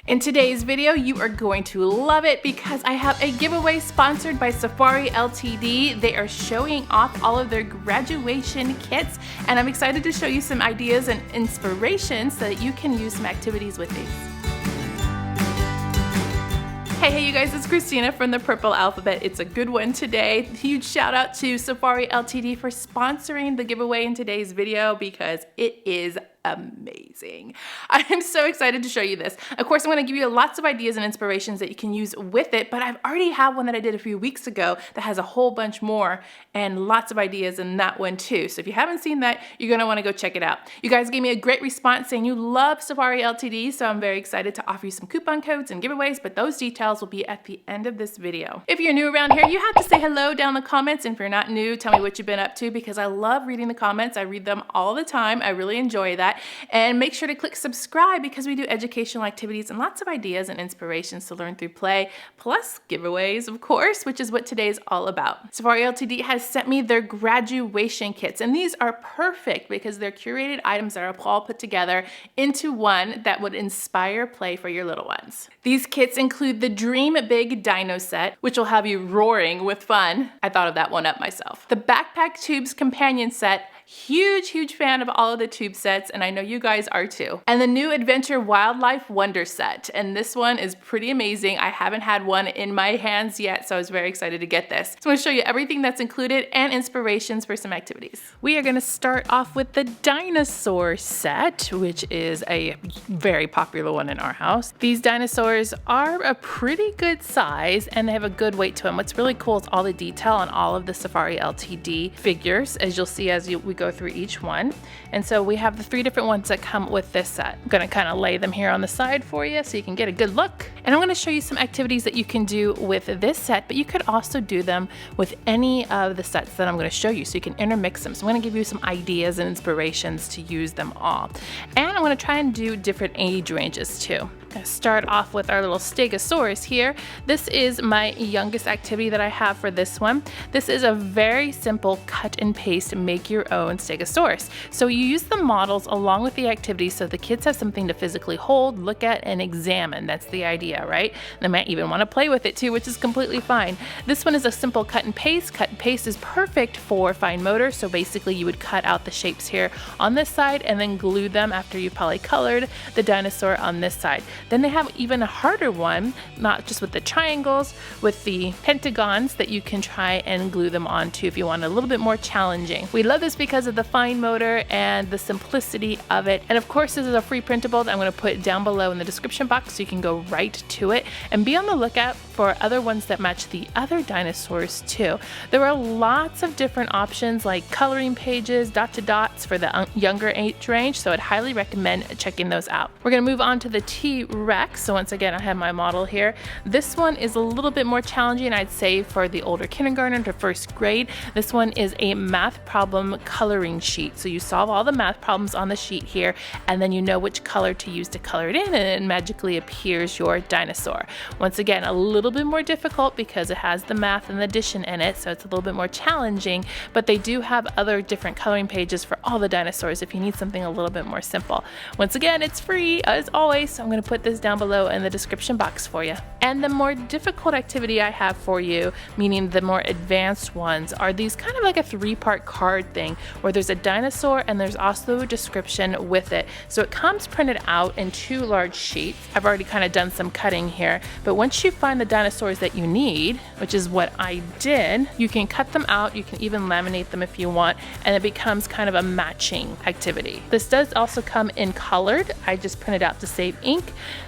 In today's video, you are going to love it because I have a giveaway sponsored by Safari LTD. They are showing off all of their graduation kits, and I'm excited to show you some ideas and inspiration so that you can use some activities with these. Hey you guys, it's Christina from the Purple Alphabet. It's a good one today. Huge shout out to Safari LTD for sponsoring the giveaway in today's video because it is amazing. I am so excited to show you this. Of course, I'm going to give you lots of ideas and inspirations that you can use with it, but I've already had one that I did a few weeks ago that has a whole bunch more and lots of ideas in that one too. So if you haven't seen that, you're going to want to go check it out. You guys gave me a great response saying you love Safari LTD, so I'm very excited to offer you some coupon codes and giveaways, but those details will be at the end of this video. If you're new around here, you have to say hello down in the comments, and if you're not new, tell me what you've been up to because I love reading the comments. I read them all the time. I really enjoy that. And make sure to click subscribe because we do educational activities and lots of ideas and inspirations to learn through play, plus giveaways, of course, which is what today is all about. Safari LTD has sent me their graduation kits, and these are perfect because they're curated items that are all put together into one that would inspire play for your little ones. These kits include the Dream Big Dino set, which will have you roaring with fun. I thought of that one up myself. The Backpack Tubes Companion set. Huge fan of all of the tube sets, and I know you guys are too. And the new Adventure Wildlife Wonder set, and this one is pretty amazing. I haven't had one in my hands yet, so I was very excited to get this. So I'm going to show you everything that's included and inspirations for some activities. We are going to start off with the dinosaur set, which is a very popular one in our house. These dinosaurs are a pretty good size and they have a good weight to them. What's really cool is all the detail on all of the Safari LTD figures, as you'll see as we go through each one. And so we have the 3 different ones that come with this set. I'm gonna kind of lay them here on the side for you so you can get a good look. And I'm gonna show you some activities that you can do with this set, but you could also do them with any of the sets that I'm gonna show you so you can intermix them. So I'm gonna give you some ideas and inspirations to use them all. And I'm gonna try and do different age ranges too. Start off with our little Stegosaurus here. This is my youngest activity that I have for this one. This is a very simple cut and paste, make your own Stegosaurus. So you use the models along with the activities so the kids have something to physically hold, look at, and examine. That's the idea, right? They might even want to play with it too, which is completely fine. This one is a simple cut and paste. Cut and paste is perfect for fine motor. So basically you would cut out the shapes here on this side and then glue them after you've probably colored the dinosaur on this side. Then they have even a harder one, not just with the triangles, with the pentagons that you can try and glue them onto if you want a little bit more challenging. We love this because of the fine motor and the simplicity of it. And of course, this is a free printable that I'm going to put down below in the description box so you can go right to it and be on the lookout for other ones that match the other dinosaurs too. There are lots of different options like coloring pages, dot to dots for the younger age range, so I'd highly recommend checking those out. We're going to move on to the T-Rex. So once again, I have my model here. This one is a little bit more challenging, I'd say, for the older kindergartner to first grade. This one is a math problem coloring sheet. So you solve all the math problems on the sheet here, and then you know which color to use to color it in, and it magically appears your dinosaur. Once again, a little bit more difficult because it has the math and the addition in it, so it's a little bit more challenging, but they do have other different coloring pages for all the dinosaurs if you need something a little bit more simple. Once again, it's free as always, so I'm going to put this down below in the description box for you. And the more difficult activity I have for you, meaning the more advanced ones, are these kind of like a 3-part card thing where there's a dinosaur and there's also a description with it. So it comes printed out in 2 large sheets. I've already kind of done some cutting here, but once you find the dinosaurs that you need, which is what I did, you can cut them out, you can even laminate them if you want, and it becomes kind of a matching activity. This does also come in colored. I just printed out to save ink,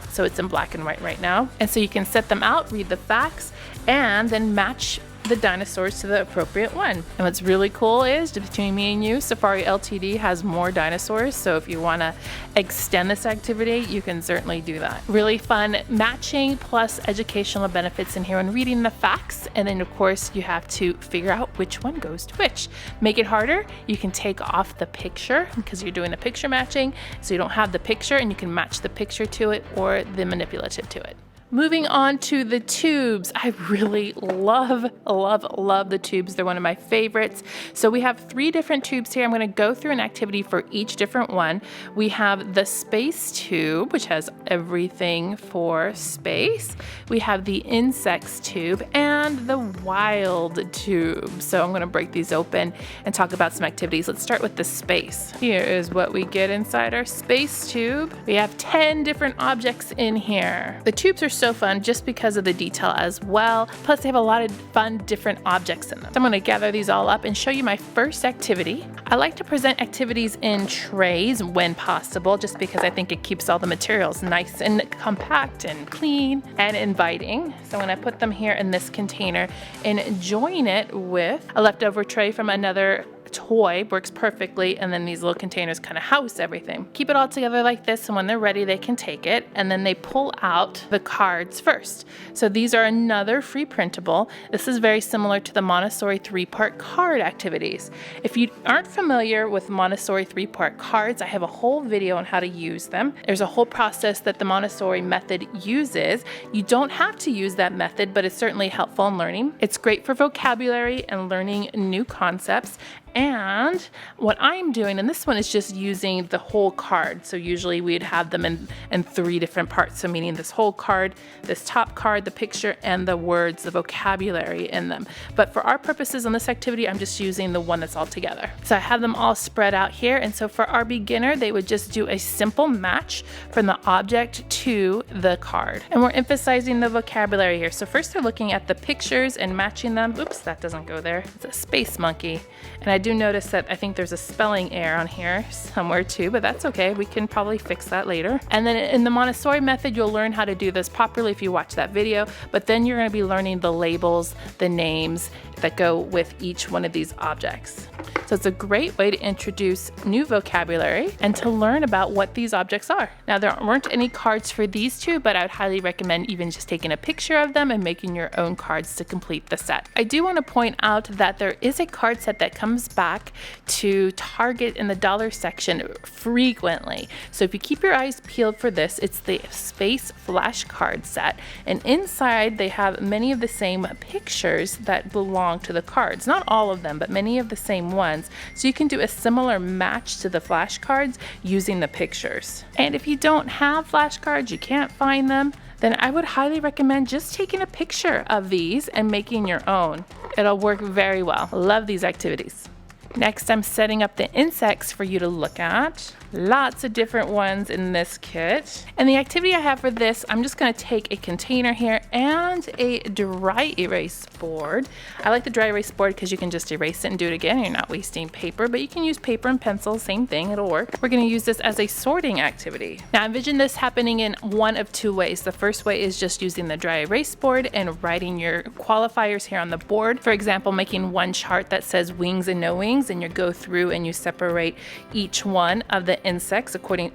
so it's in black and white right now. And so you can set them out, read the facts, and then match the dinosaurs to the appropriate one. And what's really cool is, between me and you, Safari LTD has more dinosaurs, so if you want to extend this activity, you can certainly do that. Really fun matching plus educational benefits in here when reading the facts, and then of course you have to figure out which one goes to which. Make it harder, you can take off the picture because you're doing the picture matching, so you don't have the picture and you can match the picture to it or the manipulative to it. Moving on to the tubes. I really love the tubes. They're one of my favorites. So we have 3 different tubes here. I'm going to go through an activity for each different one. We have the space tube, which has everything for space. We have the insects tube and the wild tube. So I'm going to break these open and talk about some activities. Let's start with the space. Here is what we get inside our space tube. We have 10 different objects in here. The tubes are so fun just because of the detail as well. Plus they have a lot of fun different objects in them. So I'm going to gather these all up and show you my first activity. I like to present activities in trays when possible, just because I think it keeps all the materials nice and compact and clean and inviting. So when I put them here in this container and join it with a leftover tray from another toy, works perfectly, and then these little containers kind of house everything. Keep it all together like this, and when they're ready they can take it, and then they pull out the cards first. So these are another free printable. This is very similar to the Montessori 3-part card activities. If you aren't familiar with Montessori 3-part cards, I have a whole video on how to use them. There's a whole process that the Montessori method uses. You don't have to use that method, but it's certainly helpful in learning. It's great for vocabulary and learning new concepts. And what I'm doing, and this one is just using the whole card. So usually we'd have them in 3 different parts. So meaning this whole card, this top card, the picture, and the words, the vocabulary in them. But for our purposes on this activity, I'm just using the one that's all together. So I have them all spread out here. And so for our beginner, they would just do a simple match from the object to the card. And we're emphasizing the vocabulary here. So first they're looking at the pictures and matching them. Oops, that doesn't go there. It's a space monkey. And I do notice that I think there's a spelling error on here somewhere too, but that's okay. We can probably fix that later. And then in the Montessori method, you'll learn how to do this properly if you watch that video, but then you're going to be learning the labels, the names that go with each one of these objects. So it's a great way to introduce new vocabulary and to learn about what these objects are. Now there weren't any cards for these 2, but I would highly recommend even just taking a picture of them and making your own cards to complete the set. I do want to point out that there is a card set that comes back to Target in the dollar section frequently. So if you keep your eyes peeled for this, it's the Space Flashcard set. And inside they have many of the same pictures that belong to the cards. Not all of them, but many of the same ones. So you can do a similar match to the flashcards using the pictures. And if you don't have flashcards, you can't find them, then I would highly recommend just taking a picture of these and making your own. It'll work very well. Love these activities. Next, I'm setting up the insects for you to look at. Lots of different ones in this kit. And the activity I have for this, I'm just going to take a container here and a dry erase board. I like the dry erase board because you can just erase it and do it again. You're not wasting paper, but you can use paper and pencil, same thing, it'll work. We're going to use this as a sorting activity. Now envision this happening in one of 2 ways. The first way is just using the dry erase board and writing your qualifiers here on the board. For example, making one chart that says wings and no wings, and you go through and you separate each one of the insects according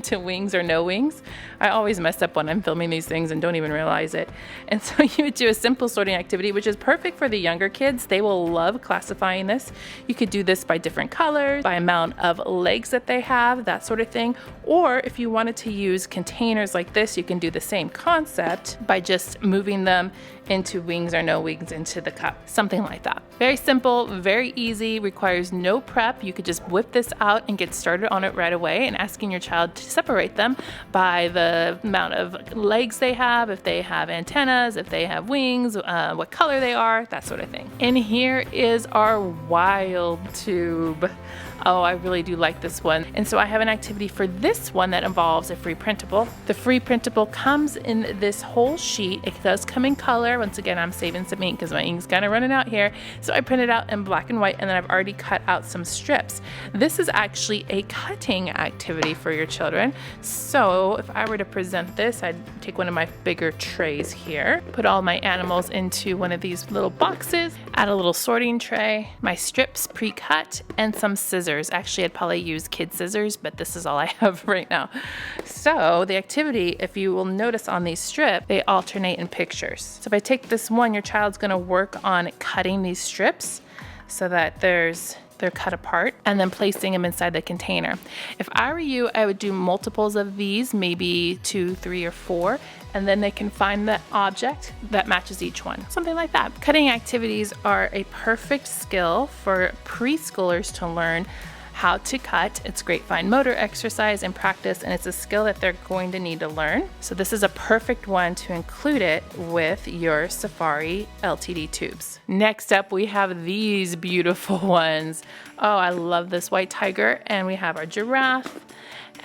to wings or no wings. I always mess up when I'm filming these things and don't even realize it. And so you would do a simple sorting activity, which is perfect for the younger kids. They will love classifying this. You could do this by different colors, by amount of legs that they have, that sort of thing. Or if you wanted to use containers like this, you can do the same concept by just moving them into wings or no wings into the cup, something like that. Very simple, very easy, requires no prep. You could just whip this out and get started on it right away, and asking your child to separate them by the amount of legs they have, if they have antennas, if they have wings, what color they are, that sort of thing. And here is our wild tube. Oh, I really do like this one. And so I have an activity for this one that involves a free printable. The free printable comes in this whole sheet. It does come in color. Once again, I'm saving some ink because my ink's kind of running out here. So I printed out in black and white, and then I've already cut out some strips. This is actually a cutting activity for your children. So if I were to present this, I'd take one of my bigger trays here, put all my animals into one of these little boxes, add a little sorting tray, my strips pre-cut, and some scissors. Actually, I'd probably use kid scissors, but this is all I have right now. So the activity, if you will notice on these strips, they alternate in pictures. So if I take this one, your child's going to work on cutting these strips so that there's they're cut apart, and then placing them inside the container. If I were you, I would do multiples of these, maybe 2, 3, or 4, and then they can find the object that matches each one. Something like that. Cutting activities are a perfect skill for preschoolers to learn how to cut. It's great fine motor exercise and practice, and it's a skill that they're going to need to learn. So this is a perfect one to include it with your Safari LTD tubes. Next up, we have these beautiful ones. Oh, I love this white tiger, and we have our giraffe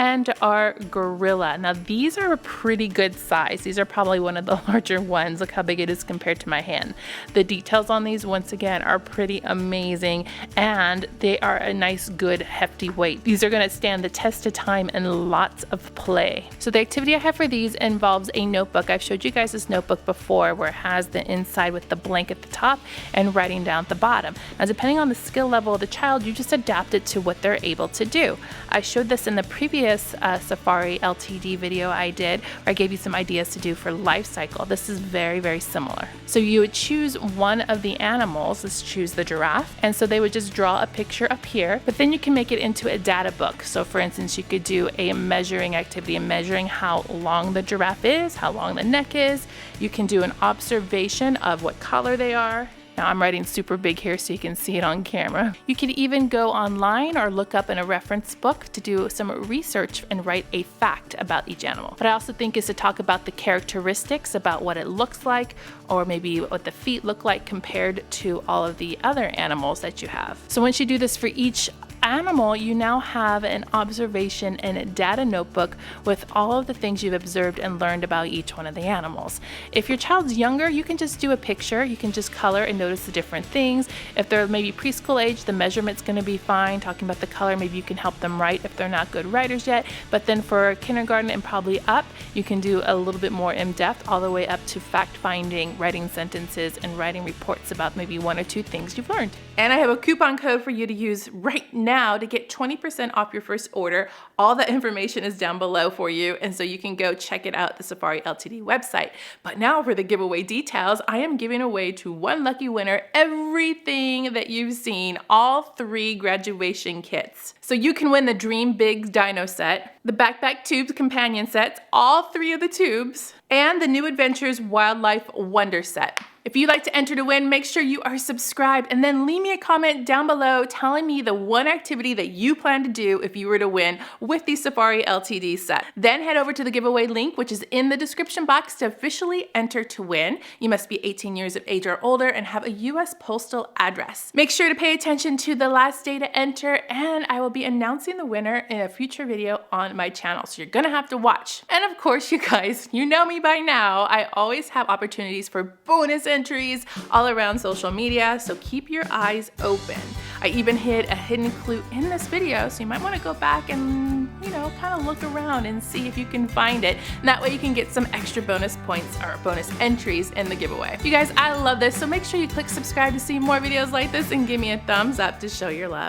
and our gorilla. Now these are a pretty good size. These are probably one of the larger ones. Look how big it is compared to my hand. The details on these, once again, are pretty amazing, and they are a nice, good, hefty weight. These are gonna stand the test of time and lots of play. So the activity I have for these involves a notebook. I've showed you guys this notebook before where it has the inside with the blank at the top and writing down at the bottom. Now depending on the skill level of the child, you just adapt it to what they're able to do. I showed this in the previous Safari LTD video I did, where I gave you some ideas to do for life cycle. This is very, very similar. So you would choose one of the animals. Let's choose the giraffe. And so they would just draw a picture up here, but then you can make it into a data book. So for instance, you could do a measuring activity and measuring how long the giraffe is, how long the neck is. You can do an observation of what color they are. Now I'm writing super big here so you can see it on camera. You can even go online or look up in a reference book to do some research and write a fact about each animal. But I also think is to talk about the characteristics, about what it looks like, or maybe what the feet look like compared to all of the other animals that you have. So once you do this for each animal, you now have an observation and a data notebook with all of the things you've observed and learned about each one of the animals. If your child's younger, you can just do a picture. You can just color and notice the different things. If they're maybe preschool age, the measurement's going to be fine. Talking about the color, maybe you can help them write if they're not good writers yet. But then for kindergarten and probably up, you can do a little bit more in-depth, all the way up to fact-finding, writing sentences, and writing reports about maybe 1 or 2 things you've learned. And I have a coupon code for you to use right now to get 20% off your first order. All the information is down below for you, and so you can go check it out at the Safari LTD website. But now for the giveaway details, I am giving away to one lucky winner everything that you've seen, all 3 graduation kits. So you can win the Dream Big Dino set, the Backpack Tubes companion sets, all 3 of the tubes, and the New Adventures Wildlife Wonder set. If you'd like to enter to win, make sure you are subscribed, and then leave me a comment down below telling me the one activity that you plan to do if you were to win with the Safari LTD set. Then head over to the giveaway link, which is in the description box, to officially enter to win. You must be 18 years of age or older and have a US postal address. Make sure to pay attention to the last day to enter, and I will be announcing the winner in a future video on my channel, so you're gonna have to watch. And of course, you guys, you know me by now. I always have opportunities for bonus entries all around social media, so keep your eyes open. I even hid a hidden clue in this video, so you might want to go back and, you know, kind of look around and see if you can find it. And that way you can get some extra bonus points or bonus entries in the giveaway. You guys, I love this, so make sure you click subscribe to see more videos like this and give me a thumbs up to show your love.